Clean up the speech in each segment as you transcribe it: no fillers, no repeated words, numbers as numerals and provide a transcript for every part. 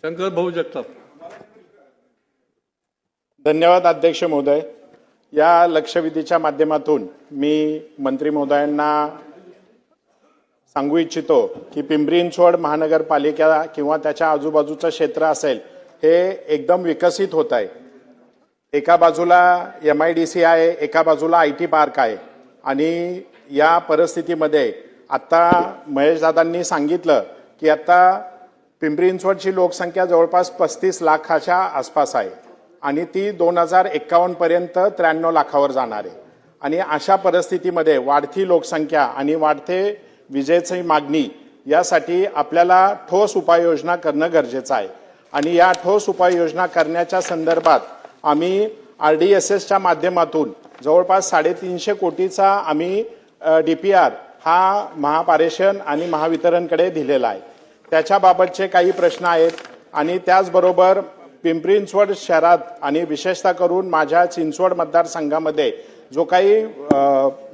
शंकर भाऊ जगताप. धन्यवाद अध्यक्ष महोदय. या लक्षवेधीच्या माध्यमातून मी मंत्री महोदयांना सांगू इच्छितो की पिंपरी चिंचवड महानगरपालिका किंवा त्याच्या आजूबाजूचं क्षेत्र असेल हे एकदम विकसित होत आहे. एका बाजूला MIDC आहे, एका बाजूला IT पार्क आहे आणि या परिस्थितीमध्ये आता महेशदादांनी सांगितलं की आता पिंपरी चिंचवडची लोकसंख्या जवळपास 35 लाखाच्या आसपास आहे आणि ती 2051 पर्यंत 93 लाखावर जाणार आहे. आणि अशा परिस्थितीमध्ये वाढती लोकसंख्या आणि वाढते विजेची मागणी यासाठी आपल्याला ठोस उपाययोजना करणं गरजेचं आहे. आणि या ठोस उपाययोजना करण्याच्या संदर्भात आम्ही RDSSच्या माध्यमातून जवळपास 350 कोटीचा आम्ही DPR हा महापारेषण आणि महावितरणकडे दिलेला आहे. त्याच्याबाबतचे काही प्रश्न आहेत आणि त्याचबरोबर पिंपरी चिंचवड शहरात आणि विशेषतः करून माझ्या चिंचवड मतदारसंघामध्ये जो काही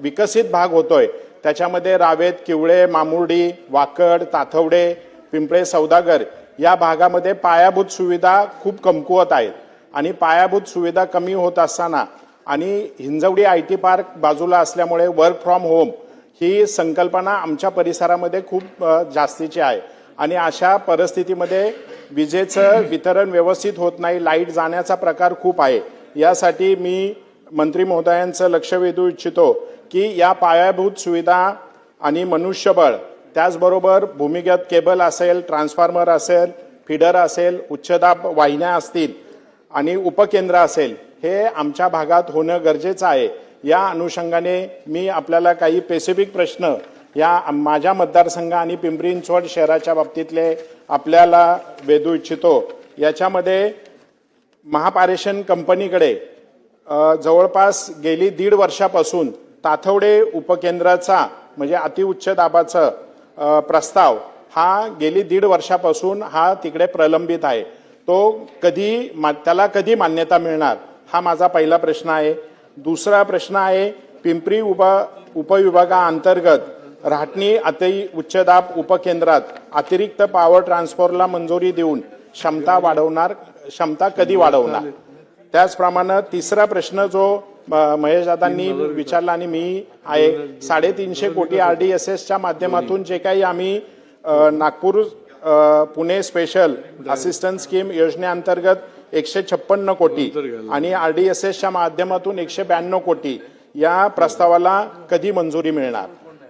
विकसित भाग होतोय त्याच्यामध्ये रावेत, किवळे, मामुर्डी, वाकड, ताथवडे, पिंपळे, सौदागर या भागामध्ये पायाभूत सुविधा खूप कमकुवत आहेत आणि पायाभूत सुविधा कमी होत असताना आणि हिंजवडी IT पार्क बाजूला असल्यामुळे वर्क फ्रॉम होम ही संकल्पना आमच्या परिसरामध्ये खूप जास्तीची आहे आणि अशा परिस्थितीमध्ये विजेचं वितरण व्यवस्थित होत नाही, लाईट जाण्याचा प्रकार खूप आहे. यासाठी मी मंत्री महोदयांचं लक्ष वेधू इच्छितो की या पायाभूत सुविधा आणि मनुष्यबळ त्याचबरोबर भूमिगत केबल असेल, ट्रान्सफॉर्मर असेल, फीडर असेल, उच्चदाब वाहिन्या असतील आणि उपकेंद्र असेल हे आमच्या भागात होणं गरजेचं आहे. या अनुषंगाने मी आपल्याला काही स्पेसिफिक प्रश्न या माझ्या मतदारसंघ आणि पिंपरी चिंचवड शहराच्या बाबतीतले आपल्याला वेधू इच्छितो. याच्यामध्ये महापारेषण कंपनीकडे जवळपास गेली 1.5 वर्षापासून ताथवडे उपकेंद्राचा म्हणजे अतिउच्च दाबाचा प्रस्ताव हा गेली 1.5 वर्षापासून हा तिकडे प्रलंबित आहे. तो त्याला कधी मान्यता मिळणार हा माझा पहिला प्रश्न आहे. दुसरा प्रश्न आहे पिंपरी उपविभागाअंतर्गत राहटणी अति उच्च दाब उपकेंद्रात अतिरिक्त पॉवर ट्रान्सफॉर्मरला मंजुरी देऊन क्षमता कधी वाढवणार. त्याचप्रमाणे तिसरा प्रश्न जो महेशदादांनी विचारला आणि मी आहे 350 कोटी RDSSच्या माध्यमातून जे काही आम्ही Nagpur Pune special assistance scheme योजनेअंतर्गत 156 कोटी आणि RDSSच्या माध्यमातून 192 कोटी या प्रस्तावाला कधी मंजुरी मिळणार.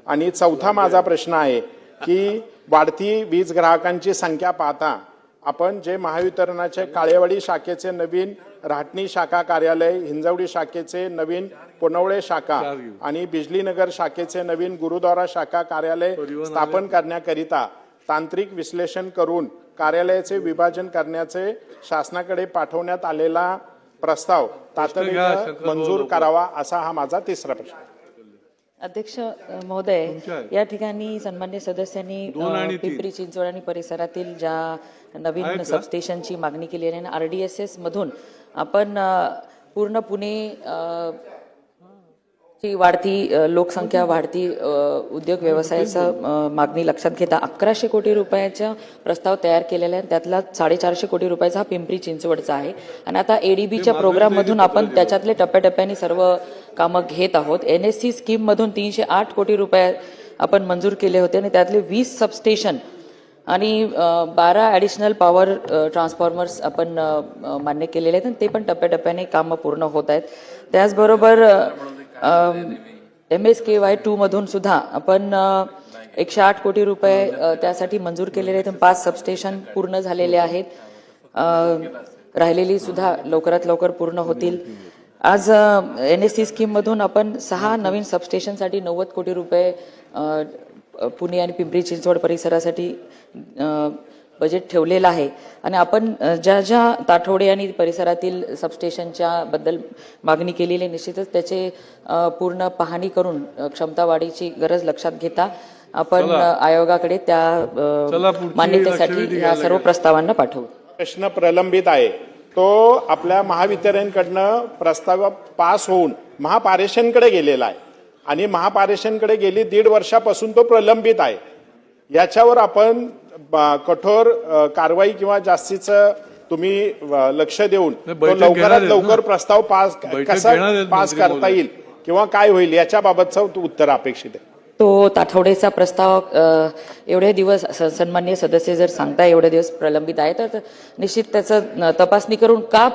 आणि चौथा माझा प्रश्न आहे की वाढती वीज ग्राहकांची संख्या पाहता आपण जे महावितरणाचे काळेवाडी शाखेचे नवीन राहटणी शाखा कार्यालय, हिंजवडी शाखेचे नवीन पुनवळे शाखा आणि बिजलीनगर शाखेचे नवीन गुरुद्वारा शाखा कार्यालय स्थापन करण्याकरिता तांत्रिक विश्लेषण करून कार्यालयाचे विभाजन करण्याचे शासनाकडे पाठवण्यात आलेला प्रस्ताव तातडीने मंजूर करावा असा हा माझा तिसरा प्रश्न. अध्यक्ष महोदय, या ठिकाणी सन्मान्य सदस्यांनी पिंपरी चिंचवड आणि परिसरातील ज्या नवीन सबस्टेशनची मागणी केली आहे RDSS मधून आपण पूर्ण पुणे ची वाढती लोकसंख्या, वाढती उद्योग व्यवसायाचा मागणी लक्षात घेता 1100 कोटी रुपयाचा प्रस्ताव तयार केलेला आहे. त्यातला 450 कोटी रुपयाचा हा पिंपरी चिंचवडचा आहे आणि आता ADBच्या प्रोग्राम मधून आपण त्याच्यातले टप्प्याटप्प्याने सर्व कामं घेत आहोत. NSC स्कीम मधून 308 कोटी रुपये आपण मंजूर केले होते आणि त्यातले 20 सबस्टेशन आणि 12 ॲडिशनल पॉवर ट्रान्सफॉर्मर्स आपण मान्य केलेले आहेत आणि ते पण टप्प्याटप्प्याने कामं पूर्ण होत आहेत. त्याचबरोबर MSKY 2 मधून सुद्धा आपण 108 कोटी रुपये त्यासाठी मंजूर केलेले आहेत. 5 सबस्टेशन पूर्ण झालेले आहेत, राहिलेली सुद्धा लवकरात लवकर पूर्ण होतील. आज NSC स्कीम मधून आपण 6 नवीन सबस्टेशनसाठी 90 कोटी रुपये पुणे आणि पिंपरी चिंचवड परिसरासाठी बजेट ठेवलेलं आहे आणि आपण ज्या ताठवडे आणि परिसरातील सबस्टेशनच्या बद्दल मागणी केलेली निश्चितच त्याचे पूर्ण पाहणी करून क्षमता वाढीची गरज लक्षात घेता आपण आयोगाकडे त्या मान्यतेसाठी या सर्व प्रस्तावांना पाठवू. प्रश्न प्रलंबित आहे तो आपल्या महावितरणकडनं प्रस्ताव पास होऊन महापारेषणकडे गेलेला आहे आणि महापारेषणकडे गेली 1.5 वर्षापासून तो प्रलंबित आहे. याच्यावर आपण कठोर कारवाई किंवा जास्तीचं तुम्ही लक्ष देऊन तो बैठक घेणार लवकरात आहेत लवकर ना. प्रस्ताव पास बैठक कसा घेणार आहेत पास मंत्री करता महोदय. येईल किंवा काय होईल याच्याबाबतचं उत्तर अपेक्षित आहे. तो ताठवडेचा प्रस्ताव एवढे दिवस सन्माननीय सदस्य जर सांगता एवढे दिवस प्रलंबित आहे तर निश्चित त्याचं तपासणी करून का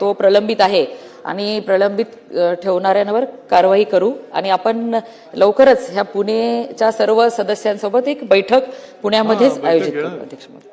तो प्रलंबित आहे आणि प्रलंबित ठेवणाऱ्यांवर कारवाई करू आणि आपण लवकरच ह्या पुणेच्या सर्व सदस्यांसोबत एक बैठक पुण्यामध्येच बैठक आयोजित घेणार. करू. अध्यक्ष महोदय.